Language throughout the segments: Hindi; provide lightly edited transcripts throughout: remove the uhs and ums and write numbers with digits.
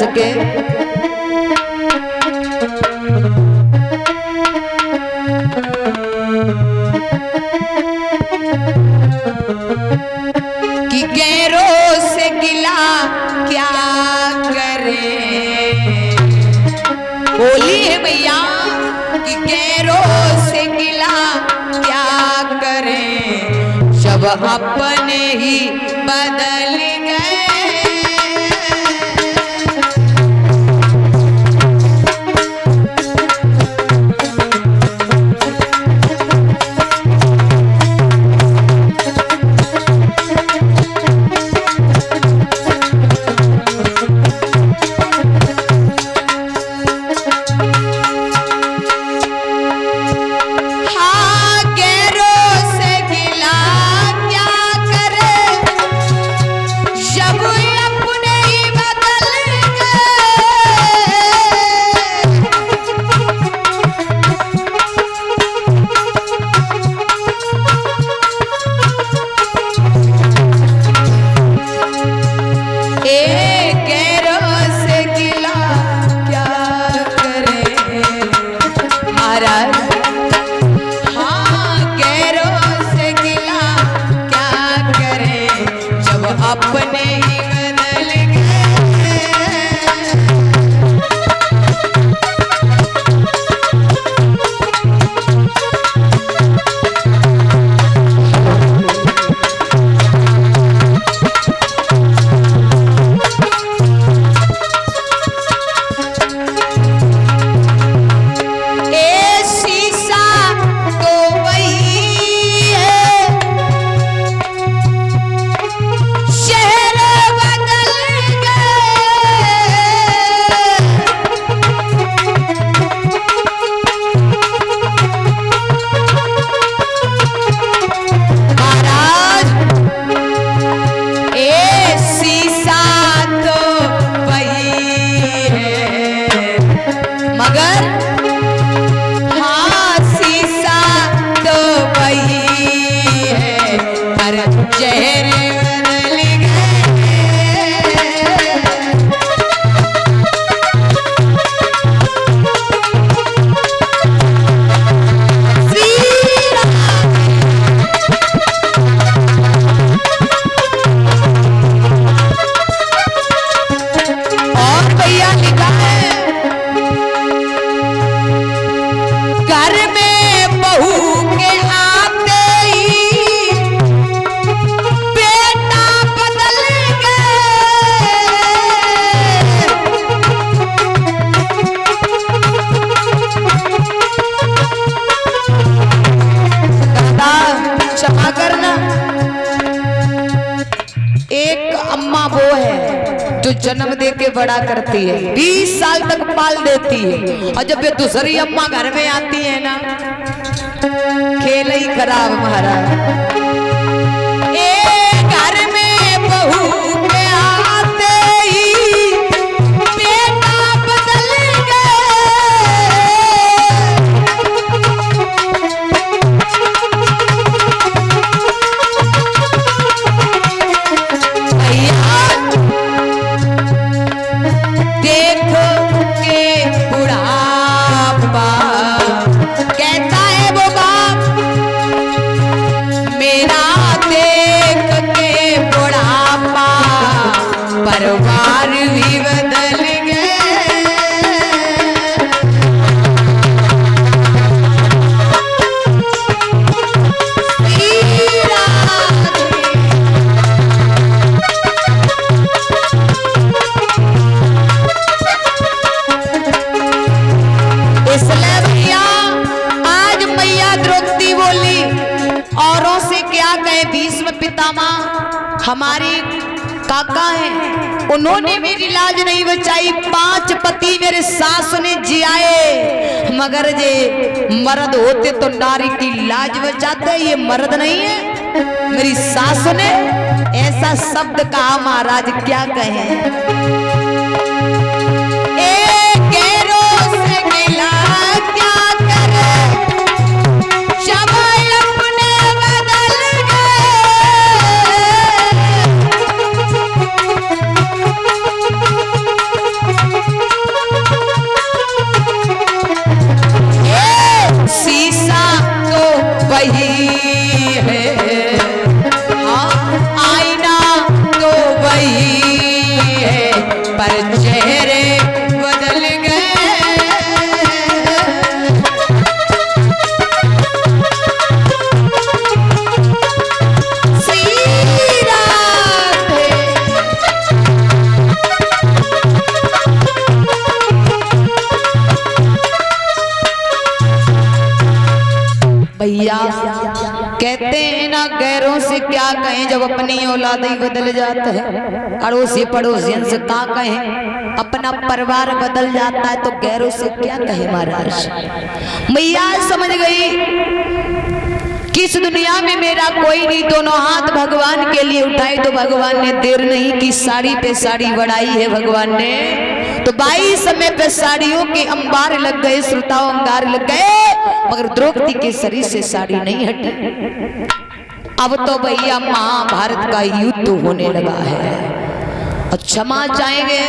सके। कि गैरों से गिला क्या करे, बोलिए भैया कि गैरों से गिला क्या करे, जब अपने ही बदल गए। जन्म दे के बड़ा करती है, 20 साल तक पाल देती है, और जब ये दूसरी अम्मा घर में आती है ना, खेल ही खराब महाराज। घर में बहू के आते ही बेटा बदल परिवार भी बदल गए। इसलिए भैया आज मैया द्रौपदी बोली, औरों से क्या कहे, भीष्म पितामह हमारी काका हैं, उन्होंने मेरी लाज नहीं बचाई, 5 पति मेरे सास ने जियाए, मगर जे मर्द होते तो नारी की लाज बचाते, ये मर्द नहीं है। मेरी सास ने ऐसा शब्द कहा, महाराज क्या कहें। पर चेहरे बदल गए। भैया कहते हैं ना, गैरों से क्या कहें जब अपनी औलाद ही बदल जाता है। अड़ोसी पड़ोसियों से क्या कहें, अपना परिवार बदल जाता है तो गैरों से क्या कहें महाराज। मैया समझ गई कि इस दुनिया में मेरा कोई नहीं। दोनों हाथ भगवान के लिए उठाए तो भगवान ने देर नहीं की, साड़ी पे साड़ी बढ़ाई है भगवान ने। तो 22 समय पे साड़ियों के अंबार लग गए, श्रोताओं अंगार लग गए, मगर द्रौपदी के शरीर से साड़ी नहीं हटी। अब तो भैया महाभारत का युद्ध होने लगा है। और क्षमा चाहेंगे,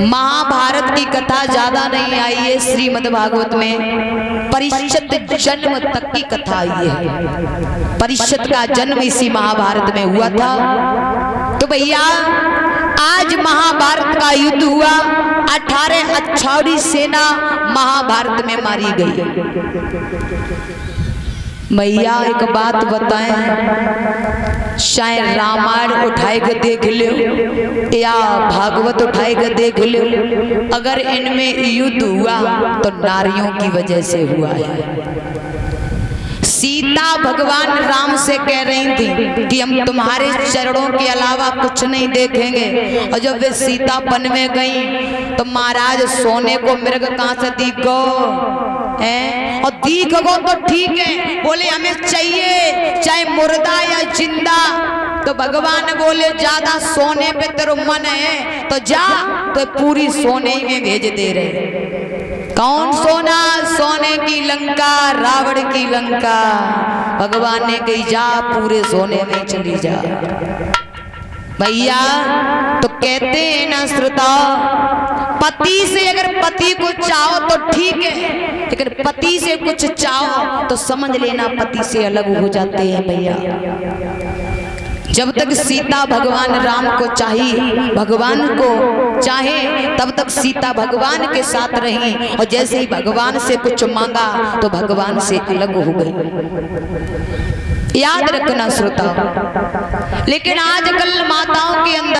महाभारत की कथा ज्यादा नहीं आई है। श्रीमद् भागवत में परीक्षित जन्म तक की कथा आई है। परीक्षित का जन्म इसी महाभारत में हुआ था। तो भैया आज महाभारत का युद्ध हुआ। 18 अक्षौहिणी सेना महाभारत में मारी गई। भैया एक बात बताएं, शायद रामायण उठाए के देख लो या भागवत उठाए के देख लो, अगर इनमें युद्ध हुआ तो नारियों की वजह से हुआ है। सीता भगवान राम से कह रही थी कि हम तुम्हारे चरणों के अलावा कुछ नहीं देखेंगे। और जब वे सीता वन में गई तो महाराज सोने को मृग कहां से दिखो है, और दिखो तो ठीक है, बोले हमें चाहिए चाहे मुर्दा या जिंदा। तो भगवान बोले ज्यादा सोने पे तेरा मन है तो जा, तो पूरी सोने में भेज दे रहे। कौन सोना? सोने की लंका, रावण की लंका। भगवान ने कही जा, पूरे सोने में चली जा। भैया तो कहते हैं ना श्रोता, पति से अगर पति को चाहो तो ठीक है, लेकिन पति से कुछ चाहो तो समझ लेना पति से अलग हो जाते हैं भैया। जब तक सीता भगवान राम को चाहिए, भगवान को चाहे, तब तक सीता भगवान के साथ रही। और जैसे ही भगवान से कुछ मांगा तो भगवान से अलग हो गई। याद रखना श्रोता। लेकिन आजकल माताओं के अंदर